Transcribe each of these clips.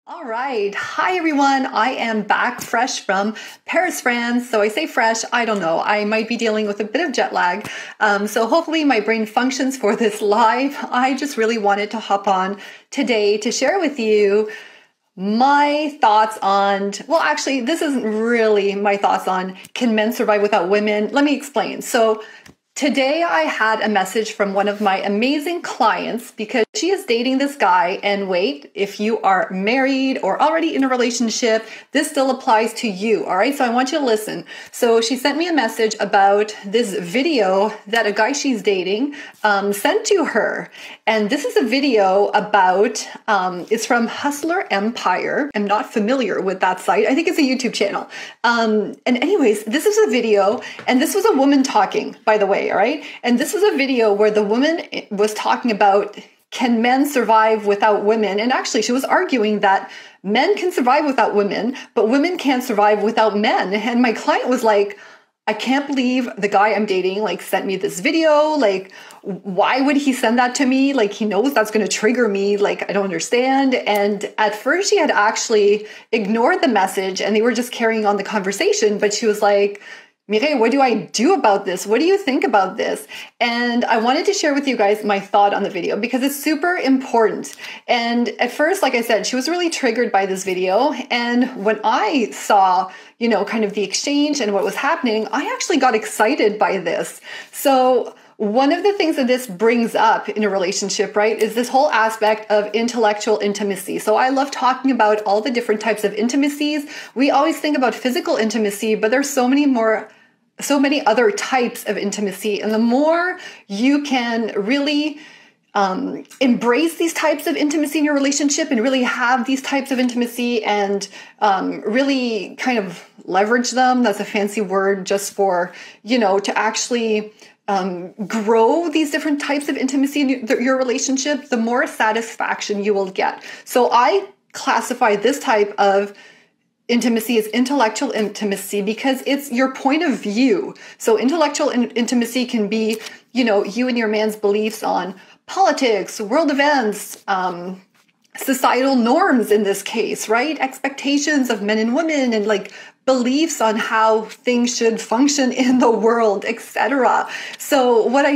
All right. Hi, everyone. I am back fresh from Paris, France. So I say fresh, I don't know. I might be dealing with a bit of jet lag. So hopefully my brain functions for this live. I just really wanted to hop on today to share with you my thoughts on, well, actually, this isn't really my thoughts on can men survive without women. Let me explain. So today I had a message from one of my amazing clients because she is dating this guy. And wait, if you are married or already in a relationship, this still applies to you. All right. So I want you to listen. So she sent me a message about this video that a guy she's dating sent to her. And this is a video about, it's from Hustler Empire. I'm not familiar with that site. I think it's a YouTube channel. And anyways, this is a video, and this was a woman talking, by the way. All right. And this was a video where the woman was talking about, can men survive without women? And actually, she was arguing that men can survive without women, but women can't survive without men. And my client was like, I can't believe the guy I'm dating sent me this video. Why would he send that to me? He knows that's going to trigger me. I don't understand. And at first she had actually ignored the message and they were just carrying on the conversation. But she was like, Mireille, what do I do about this? What do you think about this? And I wanted to share with you guys my thought on the video because it's super important. And at first, like I said, she was really triggered by this video. And when I saw, kind of the exchange and what was happening, I actually got excited by this. So one of the things that this brings up in a relationship, right, is this whole aspect of intellectual intimacy. So I love talking about all the different types of intimacies. We always think about physical intimacy, but there's so many other types of intimacy. And the more you can really embrace these types of intimacy in your relationship and really have these types of intimacy and really kind of leverage them. That's a fancy word just for, to actually grow these different types of intimacy in your relationship, the more satisfaction you will get. So I classify this type of intimacy is intellectual intimacy because it's your point of view. So intellectual intimacy can be, you and your man's beliefs on politics, world events, societal norms in this case, right? Expectations of men and women and beliefs on how things should function in the world, etc. So what I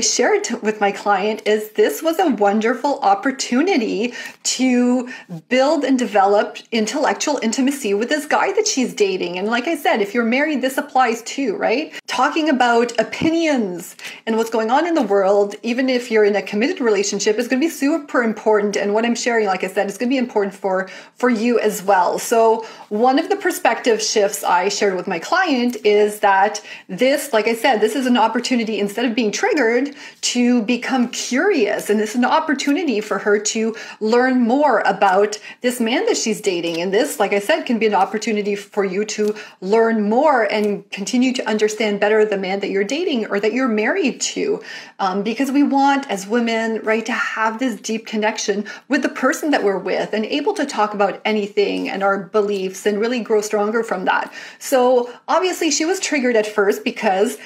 shared with my client is this was a wonderful opportunity to build and develop intellectual intimacy with this guy that she's dating. And like I said, if you're married, this applies too, right? Talking about opinions and what's going on in the world, even if you're in a committed relationship, is going to be super important. And what I'm sharing, like I said, is going to be important for you as well. So one of the perspective shifts I shared with my client is that this, like I said, this is an opportunity instead of being triggered to become curious. And this is an opportunity for her to learn more about this man that she's dating. And this, like I said, can be an opportunity for you to learn more and continue to understand better the man that you're dating or that you're married to. Because we want, as women, right, to have this deep connection with the person that we're with and able to talk about anything and our beliefs and really grow stronger from that. So obviously she was triggered at first because,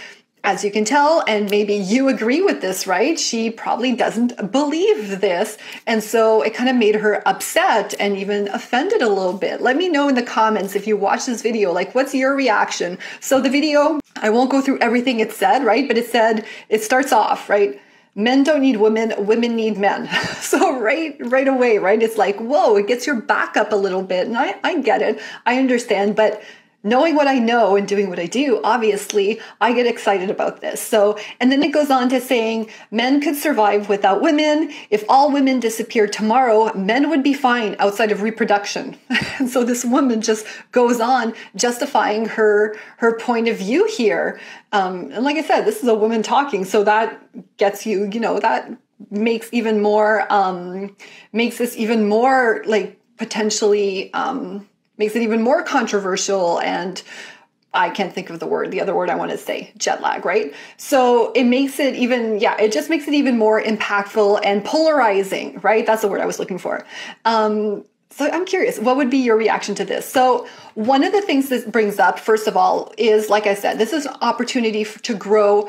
as you can tell, and maybe you agree with this, right? She probably doesn't believe this. And so it kind of made her upset and even offended a little bit. Let me know in the comments if you watch this video, what's your reaction? So the video, I won't go through everything it said, right? But it starts off, right? Men don't need women, women need men. So right away, right? It's whoa, it gets your back up a little bit. And I get it. I understand. But knowing what I know and doing what I do, obviously, I get excited about this. So, and then it goes on to saying men could survive without women. If all women disappeared tomorrow, men would be fine outside of reproduction. And so this woman just goes on justifying her point of view here. And like I said, this is a woman talking. So that gets you, that makes even more, makes this even more potentially, makes it even more controversial, and I can't think of the other word I want to say, jet lag, right? So it makes it even, it just makes it even more impactful and polarizing, right? That's the word I was looking for. So I'm curious, what would be your reaction to this? So one of the things this brings up, first of all, is, like I said, this is an opportunity to grow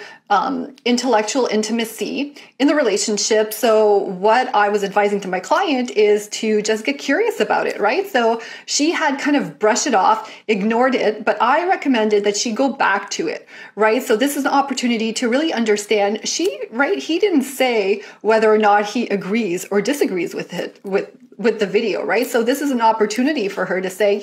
intellectual intimacy in the relationship. So what I was advising to my client is to just get curious about it, right? So she had kind of brushed it off, ignored it, but I recommended that she go back to it, right? So this is an opportunity to really understand he didn't say whether or not he agrees or disagrees with it, with the video, right? So this is an opportunity for her to say,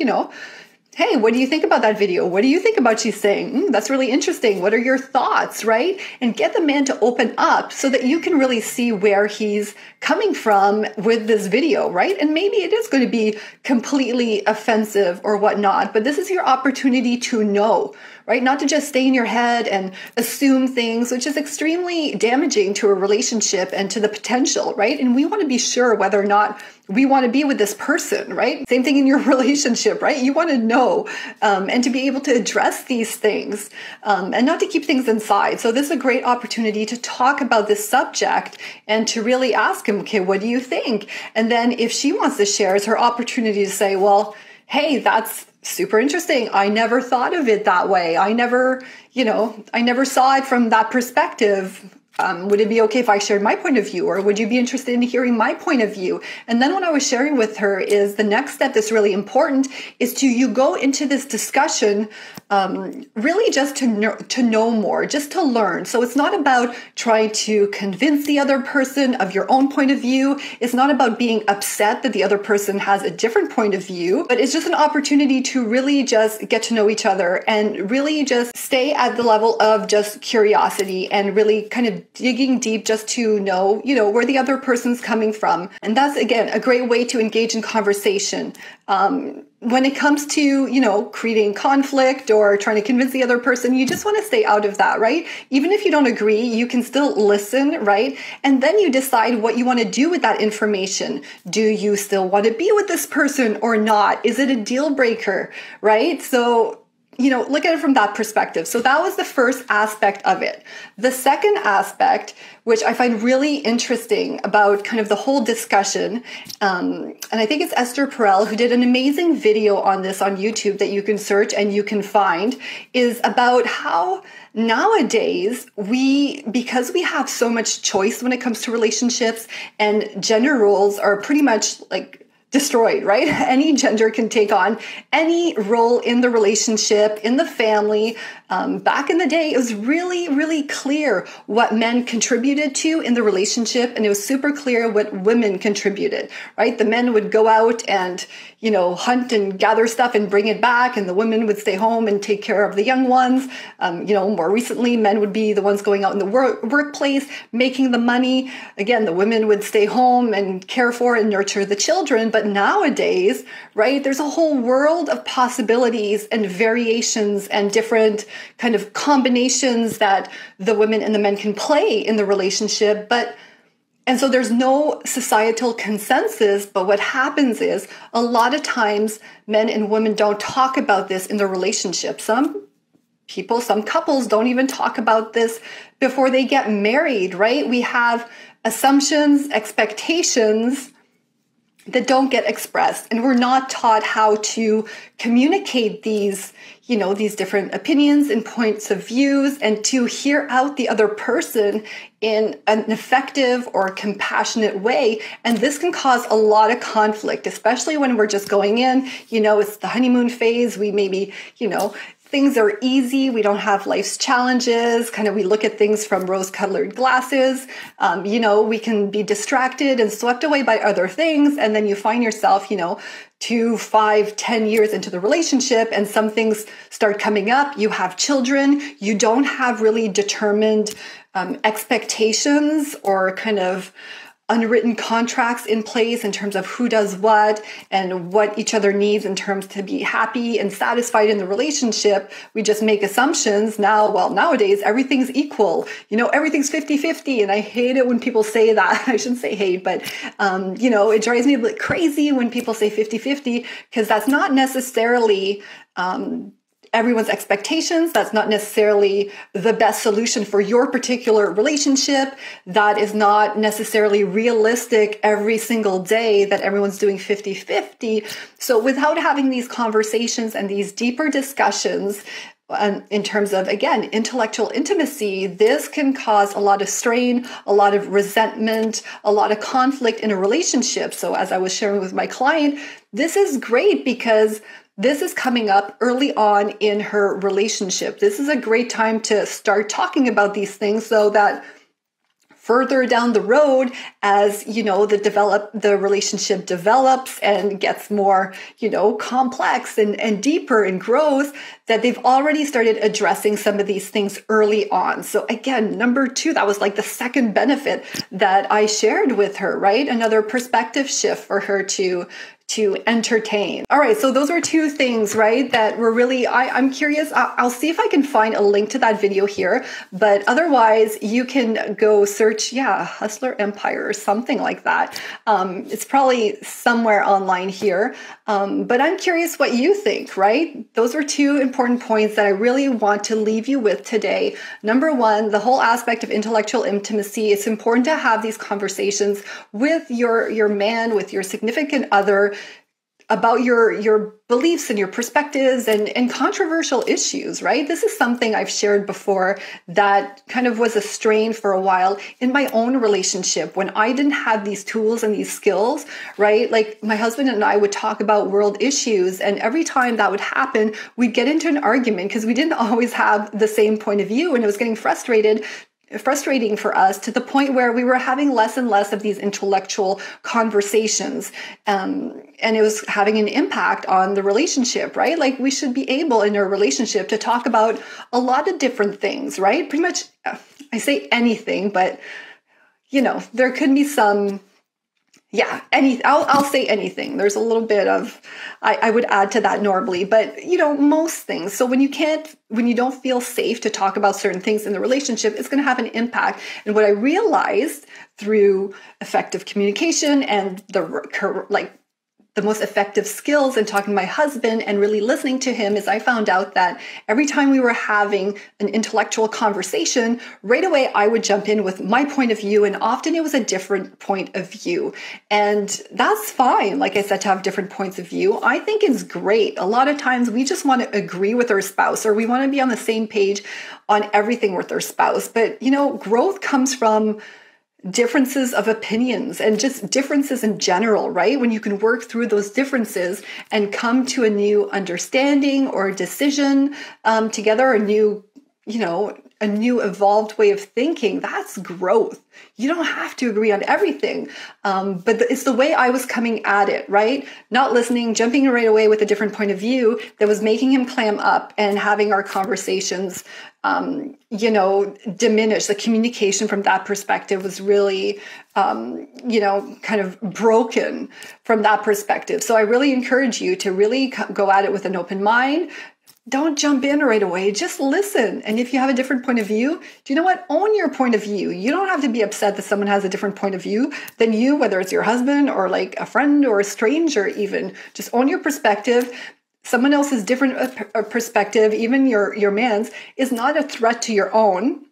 hey, what do you think about that video? What do you think about she's saying? That's really interesting. What are your thoughts, right? And get the man to open up so that you can really see where he's coming from with this video, right? And maybe it is going to be completely offensive or whatnot, but this is your opportunity to know, right? Not to just stay in your head and assume things, which is extremely damaging to a relationship and to the potential, right? And we want to be sure whether or not we want to be with this person, right? Same thing in your relationship, right? You want to know and to be able to address these things and not to keep things inside. So this is a great opportunity to talk about this subject and to really ask him, okay, what do you think? And then if she wants to share, it's her opportunity to say, well, hey, that's super interesting. I never thought of it that way. I never saw it from that perspective. Would it be okay if I shared my point of view, or would you be interested in hearing my point of view? And then what I was sharing with her is the next step that's really important is you go into this discussion really just to know more, just to learn. So it's not about trying to convince the other person of your own point of view. It's not about being upset that the other person has a different point of view, but it's just an opportunity to really just get to know each other and really just stay at the level of just curiosity and really kind of digging deep just to know, where the other person's coming from. And that's, again, a great way to engage in conversation. When it comes to, creating conflict or trying to convince the other person, you just want to stay out of that, right? Even if you don't agree, you can still listen, right? And then you decide what you want to do with that information. Do you still want to be with this person or not? Is it a deal breaker, right? So look at it from that perspective. So that was the first aspect of it. The second aspect, which I find really interesting about kind of the whole discussion, and I think it's Esther Perel who did an amazing video on this on YouTube that you can search and you can find, is about how nowadays because we have so much choice when it comes to relationships, and gender roles are pretty much like destroyed, right? Any gender can take on any role in the relationship, in the family. Back in the day, it was really, really clear what men contributed to in the relationship, and it was super clear what women contributed, right? The men would go out and, hunt and gather stuff and bring it back, and the women would stay home and take care of the young ones. More recently, men would be the ones going out in the workplace, making the money. Again, the women would stay home and care for and nurture the children. But nowadays, right, there's a whole world of possibilities and variations and different kind of combinations that the women and the men can play in the relationship. And so there's no societal consensus, but what happens is a lot of times men and women don't talk about this in the relationship. Some couples don't even talk about this before they get married, right? We have assumptions, expectations that don't get expressed, and we're not taught how to communicate these different opinions and points of views, and to hear out the other person in an effective or compassionate way. And this can cause a lot of conflict, especially when we're just going in, it's the honeymoon phase. We maybe, things are easy. We don't have life's challenges. We look at things from rose-colored glasses. We can be distracted and swept away by other things. And then you find yourself, 2, 5, 10 years into the relationship, and some things start coming up. You have children. You don't have really determined expectations or kind of unwritten contracts in place in terms of who does what and what each other needs in terms to be happy and satisfied in the relationship. We just make assumptions. Nowadays, everything's equal. Everything's 50-50. And I hate it when people say that. I shouldn't say hate, but, it drives me a bit crazy when people say 50-50, because that's not necessarily everyone's expectations. That's not necessarily the best solution for your particular relationship. That is not necessarily realistic every single day that everyone's doing 50-50. So without having these conversations and these deeper discussions, in terms of, again, intellectual intimacy, this can cause a lot of strain, a lot of resentment, a lot of conflict in a relationship. So as I was sharing with my client, this is great because this is coming up early on in her relationship. This is a great time to start talking about these things so that further down the road, as the relationship develops and gets more, complex and deeper and grows, that they've already started addressing some of these things early on. So again, number 2, that was like the second benefit that I shared with her, right? Another perspective shift for her to entertain. All right, so those were 2 things, right, that were really, I'm curious. I'll see if I can find a link to that video here, but otherwise you can go search, Hustler Empire or something like that. It's probably somewhere online here, but I'm curious what you think, right? Those were 2 important points that I really want to leave you with today. Number 1, the whole aspect of intellectual intimacy. It's important to have these conversations with your man, with your significant other, about your beliefs and your perspectives and controversial issues, right? This is something I've shared before that kind of was a strain for a while in my own relationship when I didn't have these tools and these skills, right? Like my husband and I would talk about world issues, and every time that would happen, we'd get into an argument because we didn't always have the same point of view, and it was getting frustrating for us to the point where we were having less and less of these intellectual conversations. And it was having an impact on the relationship, right? Like we should be able in a relationship to talk about a lot of different things, right? Pretty much, I say anything, but there could be some, I'll say anything. There's a little bit of, I would add to that normally, but most things. So when you don't feel safe to talk about certain things in the relationship, it's going to have an impact. And what I realized through effective communication and the most effective skills in talking to my husband and really listening to him is I found out that every time we were having an intellectual conversation, right away I would jump in with my point of view, and often it was a different point of view. And that's fine, like I said, to have different points of view. I think it's great. A lot of times we just want to agree with our spouse, or we want to be on the same page on everything with our spouse. But growth comes from differences of opinions and just differences in general, right? When you can work through those differences and come to a new understanding or decision together, a new evolved way of thinking, that's growth. You don't have to agree on everything, but it's the way I was coming at it, right? Not listening, jumping in right away with a different point of view that was making him clam up and having our conversations, diminish. The communication from that perspective was really, kind of broken from that perspective. So I really encourage you to really go at it with an open mind. Don't jump in right away. Just listen. And if you have a different point of view, do you know what? Own your point of view. You don't have to be upset that someone has a different point of view than you, whether it's your husband or like a friend or a stranger even. Just own your perspective. Someone else's different perspective, even your man's, is not a threat to your own.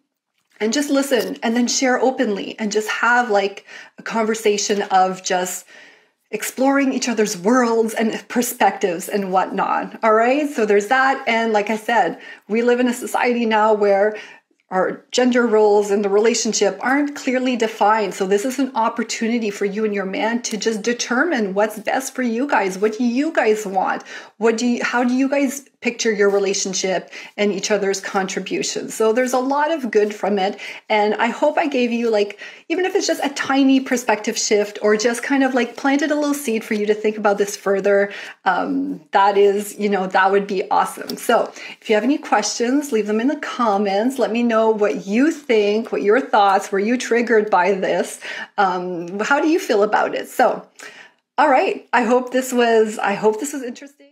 And just listen and then share openly and just have like a conversation of just exploring each other's worlds and perspectives and whatnot. All right. So there's that. And like I said, we live in a society now where our gender roles in the relationship aren't clearly defined. So this is an opportunity for you and your man to just determine what's best for you guys. What do you guys want? How do you guys picture your relationship and each other's contributions? So there's a lot of good from it. And I hope I gave you even if it's just a tiny perspective shift or just kind of planted a little seed for you to think about this further, that would be awesome. So if you have any questions, leave them in the comments. Let me know what you think, what your thoughts, were you triggered by this? How do you feel about it? So, all right. I hope this was interesting.